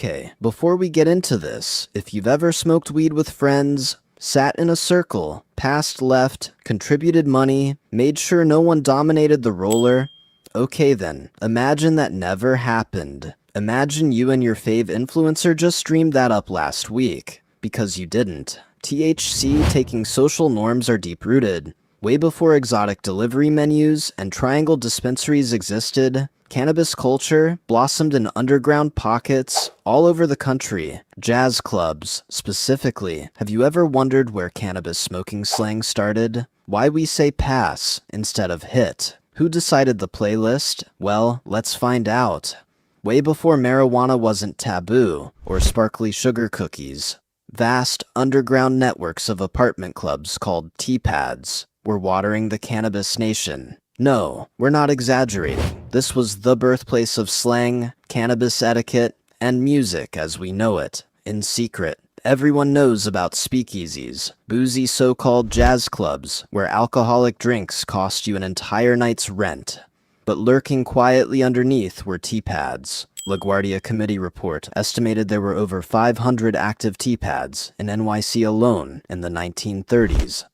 Okay, before we get into this, if you've ever smoked weed with friends, sat in a circle, passed left, contributed money, made sure no one dominated the roller, okay then, imagine that never happened. Imagine you and your fave influencer just streamed that up last week. Because you didn't. THC taking social norms are deep-rooted. Way before exotic delivery menus and triangle dispensaries existed, cannabis culture blossomed in underground pockets all over the country. Jazz clubs, specifically. Have you ever wondered where cannabis smoking slang started? Why we say pass instead of hit? Who decided the playlist? Well, let's find out. Way before marijuana wasn't taboo, or sparkly sugar cookies, vast underground networks of apartment clubs called Teapads were watering the cannabis nation. No, we're not exaggerating. This was the birthplace of slang, cannabis etiquette, and music as we know it, in secret. Everyone knows about speakeasies, boozy so-called jazz clubs, where alcoholic drinks cost you an entire night's rent. But lurking quietly underneath were Teapads. LaGuardia Committee report estimated there were over 500 active Teapads in NYC alone in the 1930s.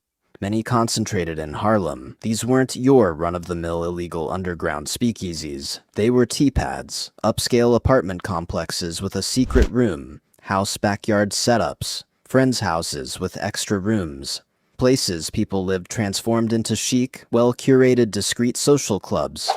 Many concentrated in Harlem. These weren't your run-of-the-mill illegal underground speakeasies. They were Teapads, upscale apartment complexes with a secret room, house backyard setups, friends' houses with extra rooms. Places people lived transformed into chic, well-curated, discreet social clubs.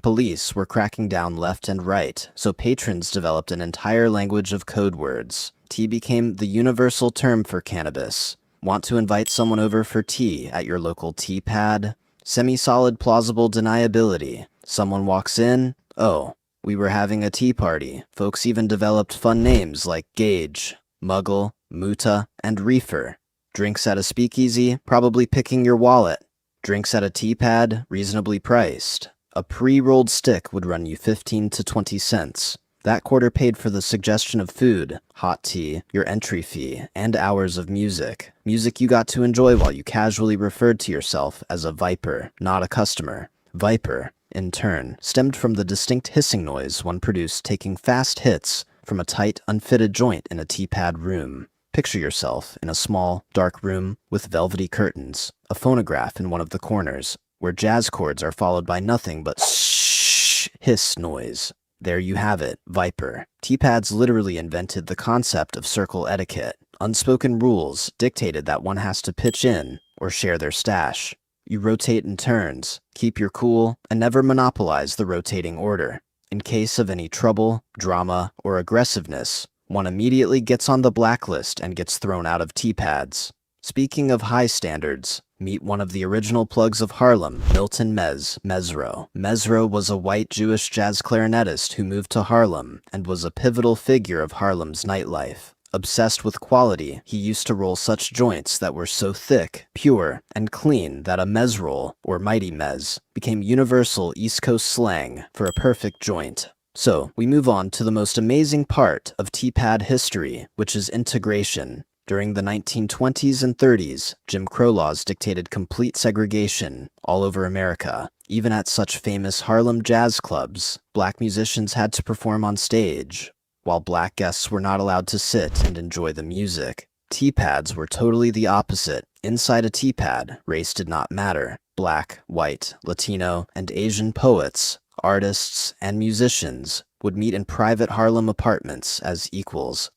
Police were cracking down left and right, so patrons developed an entire language of code words. Tea became the universal term for cannabis. Want to invite someone over for tea at your local teapad? Semi-solid plausible deniability. Someone walks in, oh, we were having a tea party. Folks even developed fun names like Gage, Muggle, Muta, and Reefer. Drinks at a speakeasy, probably picking your wallet. Drinks at a teapad, reasonably priced. A pre-rolled stick would run you 15 to 20 cents. That quarter paid for the suggestion of food, hot tea, your entry fee, and hours of music. Music you got to enjoy while you casually referred to yourself as a viper, not a customer. Viper, in turn, stemmed from the distinct hissing noise one produced taking fast hits from a tight, unfitted joint in a teapad room. Picture yourself in a small, dark room with velvety curtains, a phonograph in one of the corners, where jazz chords are followed by nothing but shh hiss noise. There you have it, Viper. Teapads literally invented the concept of circle etiquette. Unspoken rules dictated that one has to pitch in or share their stash. You rotate in turns, keep your cool, and never monopolize the rotating order. In case of any trouble, drama, or aggressiveness, one immediately gets on the blacklist and gets thrown out of Teapads. Speaking of high standards, meet one of the original plugs of Harlem, Milton Mesro. Mesro was a white Jewish jazz clarinetist who moved to Harlem and was a pivotal figure of Harlem's nightlife. Obsessed with quality, he used to roll such joints that were so thick, pure, and clean that a mez roll, or mighty mez, became universal East Coast slang for a perfect joint. So, we move on to the most amazing part of Teapad history, which is integration. During the 1920s and 30s, Jim Crow laws dictated complete segregation all over America. Even at such famous Harlem jazz clubs, black musicians had to perform on stage, while black guests were not allowed to sit and enjoy the music. Teapads were totally the opposite. Inside a teapad, race did not matter. Black, white, Latino, and Asian poets, artists, and musicians would meet in private Harlem apartments as equals.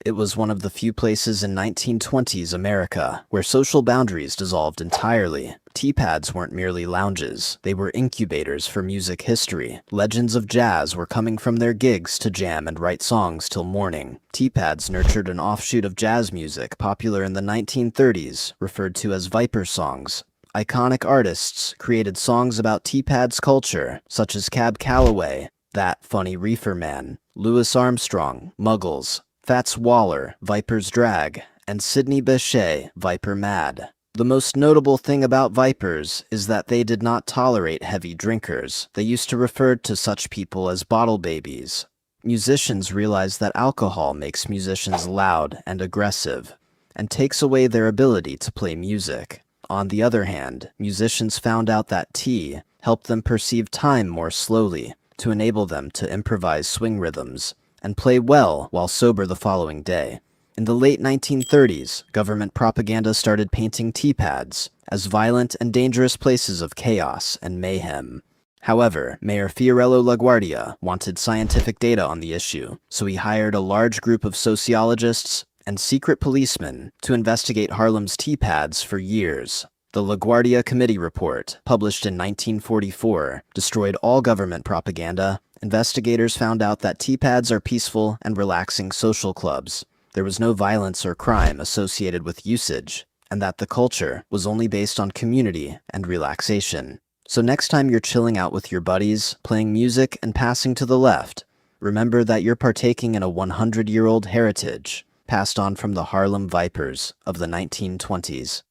It was one of the few places in 1920s America where social boundaries dissolved entirely. Teapads weren't merely lounges, they were incubators for music history. Legends of jazz were coming from their gigs to jam and write songs till morning. Teapads nurtured an offshoot of jazz music popular in the 1930s, referred to as Viper songs. Iconic artists created songs about Teapads culture, such as Cab Calloway, That Funny Reefer Man, Louis Armstrong, Muggles, Fats Waller, Viper's Drag, and Sidney Bechet, Viper Mad. The most notable thing about Vipers is that they did not tolerate heavy drinkers. They used to refer to such people as bottle babies. Musicians realized that alcohol makes musicians loud and aggressive, and takes away their ability to play music. On the other hand, musicians found out that tea helped them perceive time more slowly, to enable them to improvise swing rhythms, and play well while sober the following day. In the late 1930s, government propaganda started painting Teapads as violent and dangerous places of chaos and mayhem. However, Mayor Fiorello LaGuardia wanted scientific data on the issue, so he hired a large group of sociologists and secret policemen to investigate Harlem's Teapads for years. The LaGuardia Committee report, published in 1944, destroyed all government propaganda. Investigators found out that Teapads are peaceful and relaxing social clubs. There was no violence or crime associated with usage, and that the culture was only based on community and relaxation. So next time you're chilling out with your buddies, playing music and passing to the left, remember that you're partaking in a 100-year-old heritage passed on from the Harlem Vipers of the 1920s.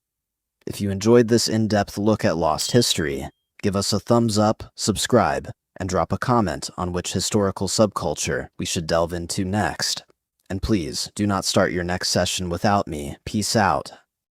If you enjoyed this in-depth look at lost history, give us a thumbs up, subscribe, and drop a comment on which historical subculture we should delve into next. And please, do not start your next session without me. Peace out.